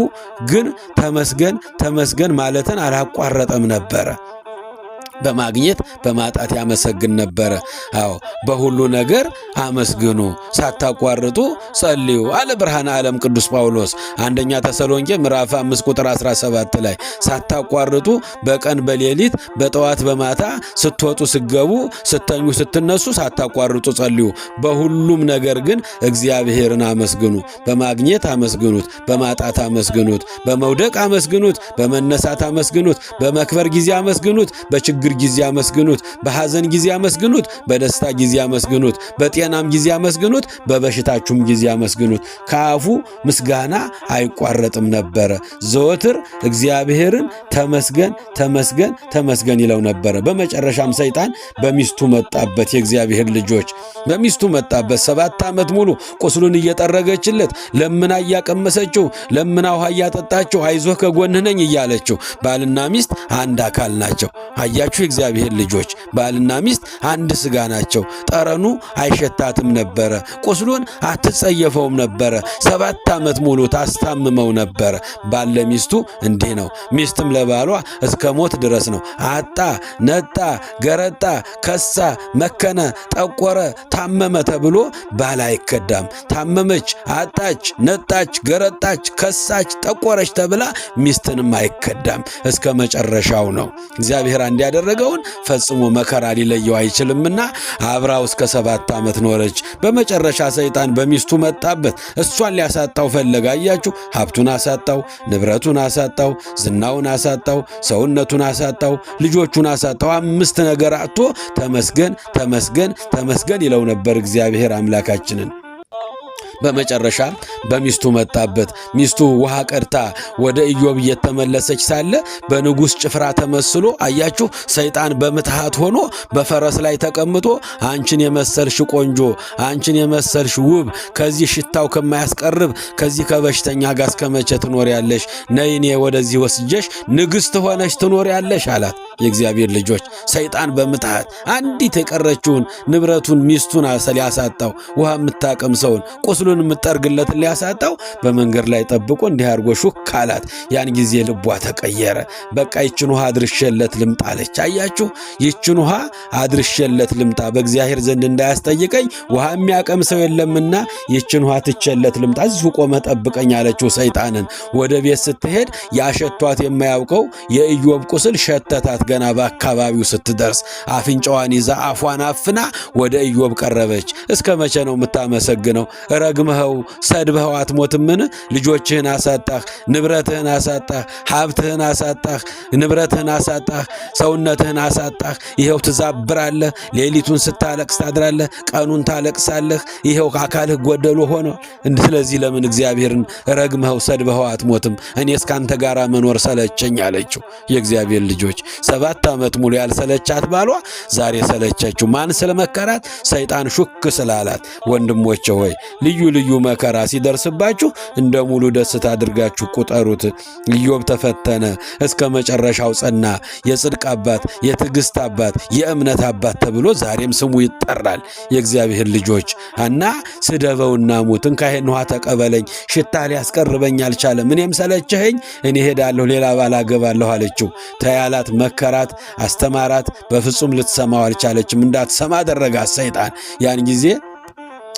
ግን ተመስገን ተመስገን ማለትን አላቋረጠም ነበረ። በማግኘት በማጣት ያመሰግን ነበረ። አዎ በሁሉ ነገር አመስግኑ ሳታቋርጡ ጸልዩ አለ ብርሃነ ዓለም ቅዱስ ጳውሎስ አንደኛ ተሰሎንቄ ምዕራፍ 5 ቁጥር 17 ላይ ሳታቋርጡ በቀን በሌሊት በጠዋት በማታ ስትወጡ ስትገቡ ስተኙ ስትነሱ ሳታቋርጡ ጸልዩ። በሁሉም ነገር ግን እግዚአብሔርን አመስግኑ። በማግኘት አመስግኑት፣ በማጣት አመስግኑት፣ በመውደቅ አመስግኑት፣ በመነሳት አመስግኑት፣ በመክበር ጊዜ አመስግኑት፣ በችግር ጊዜ አመስግኑት፣ በሐዘን ጊዜ አመስግኑት፣ በደስታ ጊዜ አመስግኑት፣ በጤናም ጊዜ አመስግኑት፣ በበሽታችሁም ጊዜ አመስግኑት። ከአፉ ምስጋና አይቋረጥም ነበረ። ዘወትር እግዚአብሔርን ተመስገን ተመስገን ተመስገን ይለው ነበረ። በመጨረሻም ሰይጣን በሚስቱ መጣበት። የእግዚአብሔር ልጆች በሚስቱ መጣበት። 7 ዓመት ሙሉ ቁስሉን እየጠረገችለት ለምና እያቀመሰችው፣ ለምና ውሃ እያጠጣችው፣ አይዞህ ከጎንህ ነኝ እያለችው። ባልና ሚስት አንድ አካል ናቸው። አያችሁ የእግዚአብሔር ልጆች ባልና ሚስት አንድ ስጋ ናቸው። ጠረኑ አይሸታትም ነበረ። ቁስሉን አትጸየፈውም ነበረ። 7 ዓመት ሙሉ ታስታምመው ነበረ። ባል ለሚስቱ እንዲህ ነው። ሚስትም ለባሏ እስከ ሞት ድረስ ነው። አጣ፣ ነጣ፣ ገረጣ፣ ከሳ፣ መከነ፣ ጠቆረ፣ ታመመ ተብሎ ባል አይከዳም። ታመመች፣ አጣች፣ ነጣች፣ ገረጣች፣ ከሳች፣ ጠቆረች ተብላ ሚስትንም አይከዳም። እስከ መጨረሻው ነው። እግዚአብሔር አንድ ያደረገውን ፈጽሞ መከራ ሊለየው አይችልምና አብራው እስከ 7 ዓመት ኖረች። በመጨረሻ ሰይጣን በሚስቱ መጣበት። እሷን ሊያሳጣው ፈለገ። አያችሁ፣ ሀብቱን አሳጣው፣ ንብረቱን አሳጣው፣ ዝናውን አሳጣው፣ ሰውነቱን አሳጣው፣ ልጆቹን አሳጣው። 5 ነገር አጥቶ ተመስገን ተመስገን ተመስገን ይለው ነበር እግዚአብሔር አምላካችንን። በመጨረሻ በሚስቱ መጣበት። ሚስቱ ውሃ ቀድታ ወደ ኢዮብ እየተመለሰች ሳለ በንጉሥ ጭፍራ ተመስሎ አያችሁ፣ ሰይጣን በምትሃት ሆኖ በፈረስ ላይ ተቀምጦ አንቺን የመሰልሽ ቆንጆ፣ አንቺን የመሰልሽ ውብ፣ ከዚህ ሽታው ከማያስቀርብ ከዚህ ከበሽተኛ ጋር እስከመቼ ትኖሪያለሽ? ነይ እኔ ወደዚህ ወስጄሽ ንግሥት ሆነሽ ትኖሪያለሽ አላት። የእግዚአብሔር ልጆች ሰይጣን በምትሃት አንዲት የቀረችውን ንብረቱን ሚስቱን ሊያሳጣው፣ ውሃ የምታቀምሰውን ቁስሉን የምትጠርግለትን ሊያሳጣው በመንገድ ላይ ጠብቆ እንዲህ አድርጎ ሹክ አላት። ያን ጊዜ ልቧ ተቀየረ። በቃ ይችን ውሃ አድርሼለት ልምጣ አለች። አያችሁ፣ ይችን ውሃ አድርሼለት ልምጣ፣ በእግዚአብሔር ዘንድ እንዳያስጠይቀኝ ውሃ የሚያቀምሰው የለምና ይችን ውሃ ትቼለት ልምጣ፣ እዚሁ ቆመ ጠብቀኝ አለችው ሰይጣንን። ወደ ቤት ስትሄድ ያሸቷት የማያውቀው የኢዮብ ቁስል ሸተታት። ገና በአካባቢው ስትደርስ አፍንጫዋን ይዛ አፏን አፍና ወደ ኢዮብ ቀረበች። እስከ መቼ ነው የምታመሰግነው? ረግመኸው ሰድበኸው አትሞትምን? ልጆችህን አሳጣህ፣ ንብረትህን አሳጣህ፣ ሀብትህን አሳጣህ፣ ንብረትህን አሳጣህ፣ ሰውነትህን አሳጣህ። ይኸው ትዛብራለህ፣ ሌሊቱን ስታለቅስ ታድራለህ፣ ቀኑን ታለቅሳለህ። ይኸው አካልህ ጎደሎ ሆኗል። ስለዚህ ለምን እግዚአብሔርን ረግመኸው ሰድበኸው አትሞትም? እኔ እስካንተ ጋር መኖር ሰለቸኝ አለችው። የእግዚአብሔር ልጆች 7 ዓመት ሙሉ ያልሰለቻት ባሏ ዛሬ ሰለቸችው። ማን ስለመከራት? ሰይጣን ሹክ ስላላት። ወንድሞቼ ሆይ ልዩ ልዩ መከራ ሲደርስባችሁ እንደ ሙሉ ደስታ አድርጋችሁ ቁጠሩት። ኢዮብ ተፈተነ፣ እስከ መጨረሻው ጸና። የጽድቅ አባት፣ የትዕግስት አባት፣ የእምነት አባት ተብሎ ዛሬም ስሙ ይጠራል። የእግዚአብሔር ልጆች እና ስደበውና ሙት፣ እንካሄን ውሃ ተቀበለኝ፣ ሽታ ሊያስቀርበኝ አልቻለም፣ እኔም ሰለቸኸኝ፣ እኔ ሄዳለሁ፣ ሌላ ባል አገባለሁ አለችው። ተያላት፣ መከራት፣ አስተማራት። በፍጹም ልትሰማው አልቻለችም። እንዳትሰማ አደረጋት ሰይጣን። ያን ጊዜ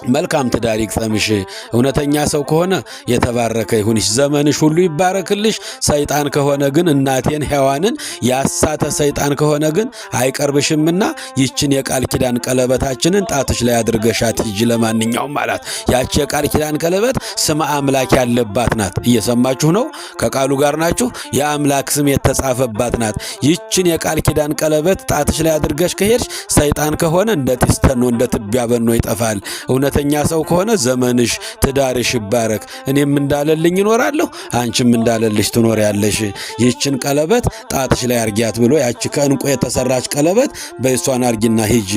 መልካም ትዳር ይግጠምሽ፣ እውነተኛ ሰው ከሆነ የተባረከ ይሁንሽ፣ ዘመንሽ ሁሉ ይባረክልሽ። ሰይጣን ከሆነ ግን እናቴን ሔዋንን ያሳተ ሰይጣን ከሆነ ግን አይቀርብሽምና ይችን የቃል ኪዳን ቀለበታችንን ጣትሽ ላይ አድርገሻት ሂጂ ለማንኛውም አላት። ያቺ የቃል ኪዳን ቀለበት ስመ አምላክ ያለባት ናት። እየሰማችሁ ነው? ከቃሉ ጋር ናችሁ? የአምላክ ስም የተጻፈባት ናት። ይችን የቃል ኪዳን ቀለበት ጣትሽ ላይ አድርገሽ ከሄድሽ ሰይጣን ከሆነ እንደ ጢስ ተኖ እንደ ትቢያ በኖ ይጠፋል። እውነተኛ ሰው ከሆነ ዘመንሽ ትዳርሽ ይባረክ፣ እኔም እንዳለልኝ እኖራለሁ፣ አንቺም እንዳለልሽ ትኖሪያለሽ፣ ይህችን ቀለበት ጣትሽ ላይ አርጊያት ብሎ ያቺ ከዕንቁ የተሰራች ቀለበት በእሷን አርጊና ሂጂ።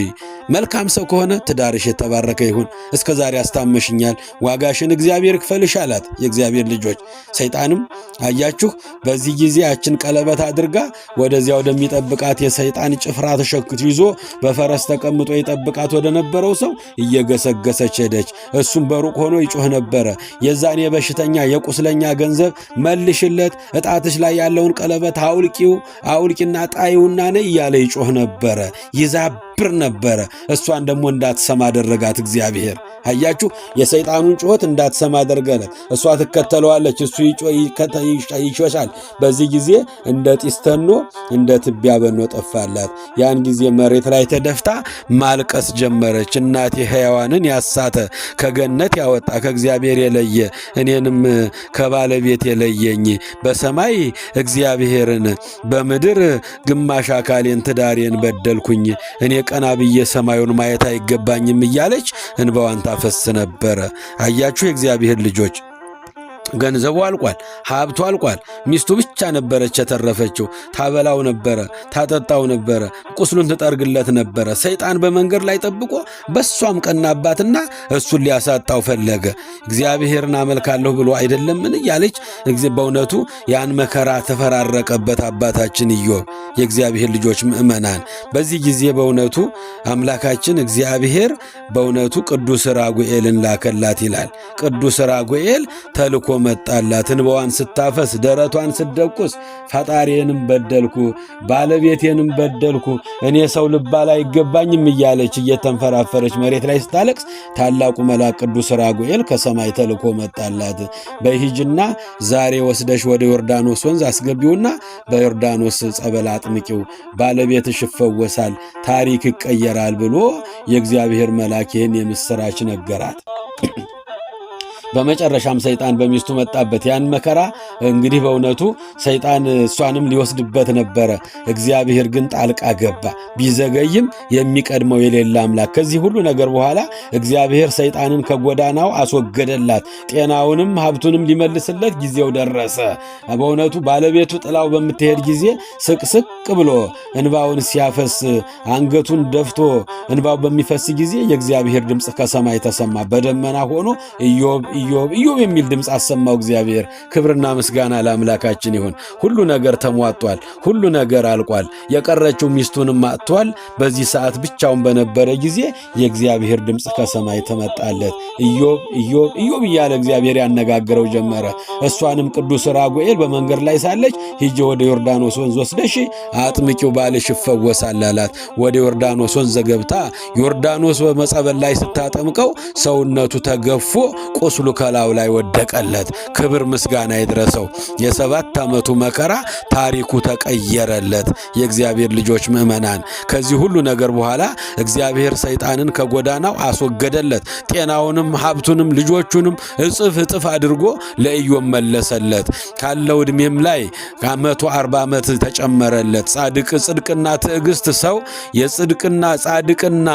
መልካም ሰው ከሆነ ትዳርሽ የተባረከ ይሁን፣ እስከ ዛሬ አስታመሽኛል፣ ዋጋሽን እግዚአብሔር ይክፈልሽ አላት። የእግዚአብሔር ልጆች ሰይጣንም አያችሁ በዚህ ጊዜ ያችን ቀለበት አድርጋ ወደዚያ ወደሚጠብቃት የሰይጣን ጭፍራ ተሸክቶ ይዞ በፈረስ ተቀምጦ ይጠብቃት ወደ ነበረው ሰው እየገሰገሰች ሄደች። እሱም በሩቅ ሆኖ ይጮህ ነበረ። የዛን የበሽተኛ የቁስለኛ ገንዘብ መልሽለት፣ እጣትሽ ላይ ያለውን ቀለበት አውልቂና ጣይውና ነይ እያለ ይጮህ ነበረ። ይዛብር ነበረ። እሷን ደግሞ እንዳትሰማ አደረጋት እግዚአብሔር። አያችሁ የሰይጣኑን ጩኸት እንዳትሰማ አደረገለት። እሷ ትከተለዋለች፣ እሱ ይሾሻል። በዚህ ጊዜ እንደ ጢስ ተኖ እንደ ትቢያ በኖ ጠፋላት። ያን ጊዜ መሬት ላይ ተደፍታ ማልቀስ ጀመረች። እናቴ ሕያዋንን ያሳተ ከገነት ያወጣ ከእግዚአብሔር የለየ እኔንም ከባለቤት የለየኝ፣ በሰማይ እግዚአብሔርን በምድር ግማሽ አካሌን ትዳሬን በደልኩኝ፣ እኔ ቀና ብዬ ሰማዩን ማየት አይገባኝም እያለች እንባዋን ታፈስ ነበረ። አያችሁ የእግዚአብሔር ልጆች ገንዘቡ አልቋል፣ ሀብቱ አልቋል። ሚስቱ ብቻ ነበረች የተረፈችው። ታበላው ነበረ፣ ታጠጣው ነበረ፣ ቁስሉን ትጠርግለት ነበረ። ሰይጣን በመንገድ ላይ ጠብቆ በሷም ቀናባትና እሱን ሊያሳጣው ፈለገ። እግዚአብሔርን አመልካለሁ ብሎ አይደለምን እያለች በእውነቱ ያን መከራ ተፈራረቀበት አባታችን ኢዮብ። የእግዚአብሔር ልጆች ምእመናን በዚህ ጊዜ በእውነቱ አምላካችን እግዚአብሔር በእውነቱ ቅዱስ ራጉኤልን ላከላት ይላል። ቅዱስ ራጉኤል ተልኮ መጣላት። እንባዋን ስታፈስ ደረቷን ስደቁስ ፈጣሪዬንም በደልኩ ባለቤቴንም በደልኩ እኔ ሰው ልባል አይገባኝም እያለች እየተንፈራፈረች መሬት ላይ ስታለቅስ ታላቁ መልአክ ቅዱስ ራጉኤል ከሰማይ ተልኮ መጣላት። በሂጅና ዛሬ ወስደሽ ወደ ዮርዳኖስ ወንዝ አስገቢውና በዮርዳኖስ ጸበል አጥምቂው፣ ባለቤትሽ ይፈወሳል፣ ታሪክ ይቀየራል ብሎ የእግዚአብሔር መልአክ ይህን የምስራች ነገራት። በመጨረሻም ሰይጣን በሚስቱ መጣበት። ያን መከራ እንግዲህ በእውነቱ ሰይጣን እሷንም ሊወስድበት ነበረ። እግዚአብሔር ግን ጣልቃ ገባ። ቢዘገይም የሚቀድመው የሌለ አምላክ። ከዚህ ሁሉ ነገር በኋላ እግዚአብሔር ሰይጣንን ከጎዳናው አስወገደላት። ጤናውንም ሀብቱንም ሊመልስለት ጊዜው ደረሰ። በእውነቱ ባለቤቱ ጥላው በምትሄድ ጊዜ ስቅስቅ ብሎ እንባውን ሲያፈስ አንገቱን ደፍቶ እንባው በሚፈስ ጊዜ የእግዚአብሔር ድምፅ ከሰማይ ተሰማ። በደመና ሆኖ ኢዮብ የሚል ድምፅ አሰማው እግዚአብሔር። ክብርና ምስጋና ለአምላካችን ይሁን። ሁሉ ነገር ተሟጧል። ሁሉ ነገር አልቋል። የቀረችው ሚስቱንም አጥቷል። በዚህ ሰዓት ብቻውን በነበረ ጊዜ የእግዚአብሔር ድምፅ ከሰማይ ተመጣለት። ኢዮብ እያለ እግዚአብሔር ያነጋግረው ጀመረ። እሷንም ቅዱስ ራጉኤል በመንገድ ላይ ሳለች ሂጂ ወደ ዮርዳኖስ ወንዝ ወስደሽ አጥምቂው፣ ባልሽ ይፈወሳል አላት። ወደ ዮርዳኖስ ወንዝ ገብታ ዮርዳኖስ በመጸበል ላይ ስታጠምቀው ሰውነቱ ተገፎ ቁስሉ ከላዩ ላይ ወደቀለት። ክብር ምስጋና ይድረሰው። የ7 ዓመቱ መከራ ታሪኩ ተቀየረለት። የእግዚአብሔር ልጆች ምእመናን ከዚህ ሁሉ ነገር በኋላ እግዚአብሔር ሰይጣንን ከጎዳናው አስወገደለት። ጤናውንም ሀብቱንም ልጆቹንም እጥፍ አድርጎ ለኢዮብ መለሰለት። ካለው ዕድሜም ላይ 140 ዓመት ተጨመረለት። ጽድቅና ትዕግስት ሰው ጻድቅና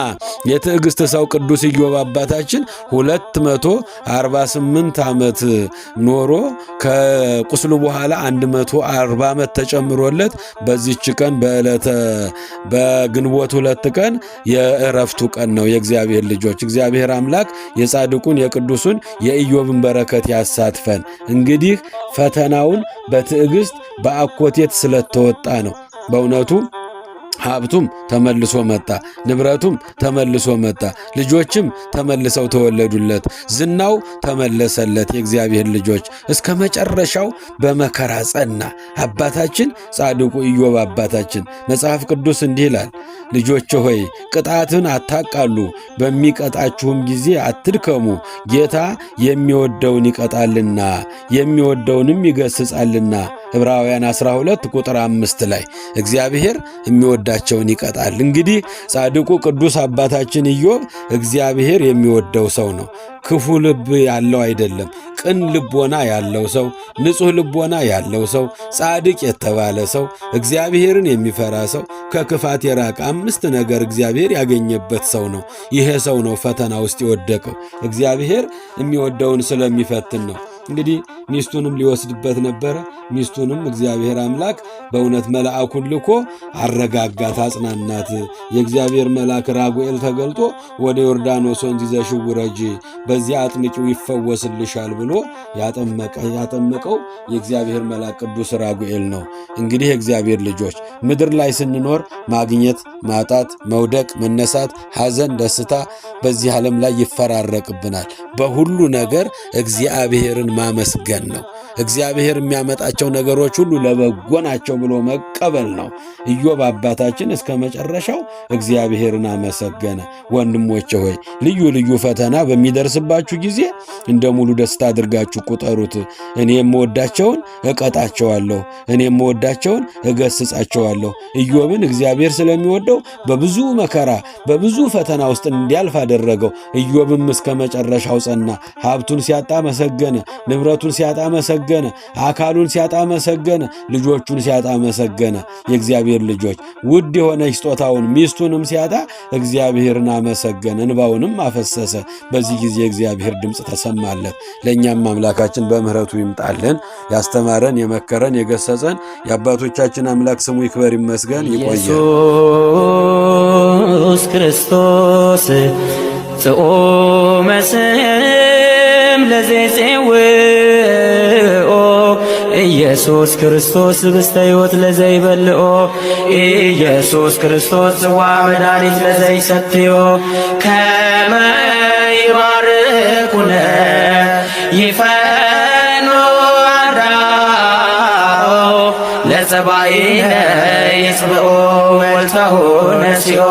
የትዕግስት ሰው ቅዱስ ኢዮብ አባታችን 248 ዓመት ኖሮ ከቁስሉ በኋላ 140 ዓመት ተጨምሮለት በዚህች ቀን በግንቦት 2 ቀን የእረፍቱ ቀን ነው። የእግዚአብሔር ልጆች እግዚአብሔር አምላክ የጻድቁን የቅዱሱን የኢዮብን በረከት ያሳትፈን። እንግዲህ ፈተናውን በትዕግስት በአኮቴት ስለተወጣ ነው። በእውነቱ ሀብቱም ተመልሶ መጣ፣ ንብረቱም ተመልሶ መጣ፣ ልጆችም ተመልሰው ተወለዱለት፣ ዝናው ተመለሰለት። የእግዚአብሔር ልጆች እስከ መጨረሻው በመከራ ጸና። አባታችን ጻድቁ ኢዮብ አባታችን መጽሐፍ ቅዱስ እንዲህ ይላል፣ ልጆች ሆይ ቅጣትን አታቃሉ፣ በሚቀጣችሁም ጊዜ አትድከሙ። ጌታ የሚወደውን ይቀጣልና የሚወደውንም ይገስጻልና። ዕብራውያን 12 ቁጥር 5 ላይ እግዚአብሔር የሚወዳቸውን ይቀጣል። እንግዲህ ጻድቁ ቅዱስ አባታችን ኢዮብ እግዚአብሔር የሚወደው ሰው ነው። ክፉ ልብ ያለው አይደለም። ቅን ልቦና ያለው ሰው፣ ንጹሕ ልቦና ያለው ሰው፣ ጻድቅ የተባለ ሰው፣ እግዚአብሔርን የሚፈራ ሰው፣ ከክፋት የራቀ 5 ነገር እግዚአብሔር ያገኘበት ሰው ነው። ይሄ ሰው ነው ፈተና ውስጥ የወደቀው። እግዚአብሔር የሚወደውን ስለሚፈትን ነው። እንግዲህ ሚስቱንም ሊወስድበት ነበረ። ሚስቱንም እግዚአብሔር አምላክ በእውነት መልአኩን ልኮ አረጋጋት፣ አጽናናት። የእግዚአብሔር መልአክ ራጉኤል ተገልጦ ወደ ዮርዳኖስ ወንዝ ይዘሽ ውረጂ፣ በዚያ አጥምቂው ይፈወስልሻል ብሎ ያጠመቀው የእግዚአብሔር መልአክ ቅዱስ ራጉኤል ነው። እንግዲህ የእግዚአብሔር ልጆች ምድር ላይ ስንኖር ማግኘት፣ ማጣት፣ መውደቅ፣ መነሳት፣ ሐዘን፣ ደስታ በዚህ ዓለም ላይ ይፈራረቅብናል። በሁሉ ነገር እግዚአብሔርን ማመስገን ነው። እግዚአብሔር የሚያመጣቸው ነገሮች ሁሉ ለበጎ ናቸው ብሎ መቀበል ነው። ኢዮብ አባታችን እስከ መጨረሻው እግዚአብሔርን አመሰገነ። ወንድሞቼ ሆይ ልዩ ልዩ ፈተና በሚደርስባችሁ ጊዜ እንደ ሙሉ ደስታ አድርጋችሁ ቁጠሩት። እኔ የምወዳቸውን እቀጣቸዋለሁ፣ እኔ የምወዳቸውን እገስጻቸዋለሁ። ኢዮብን እግዚአብሔር ስለሚወደው በብዙ መከራ በብዙ ፈተና ውስጥ እንዲያልፍ አደረገው። ኢዮብም እስከ መጨረሻው ጸና። ሀብቱን ሲያጣ መሰገነ፣ ንብረቱን ሲያጣ መሰገነ፣ አካሉን ሲያጣ መሰገነ፣ ልጆቹን ሲያጣ መሰገነ። የእግዚአብሔር ልጆች ውድ የሆነች ስጦታውን ሚስቱንም ሲያጣ እግዚአብሔርን አመሰገነ፣ እንባውንም አፈሰሰ። በዚህ ጊዜ እግዚአብሔር ድምፅ ተሰማለት። ለእኛም አምላካችን በምሕረቱ ይምጣልን። ያስተማረን፣ የመከረን፣ የገሰጸን የአባቶቻችን አምላክ ስሙ ይክበር ይመስገን። ይቆየን። ኢየሱስ ክርስቶስ ጽኦመ ስም ለዘይጼውኦ ኢየሱስ ክርስቶስ ብስተ ሕይወት ለዘይበልኦ ኢየሱስ ክርስቶስ ጽዋ መድኃኒት ለዘይሰትዮ ከመ ይባርኩነ ይፈኑ አዳኦ ለጸባኢነ ይጽብኦ ወልተሁ ነሲኦ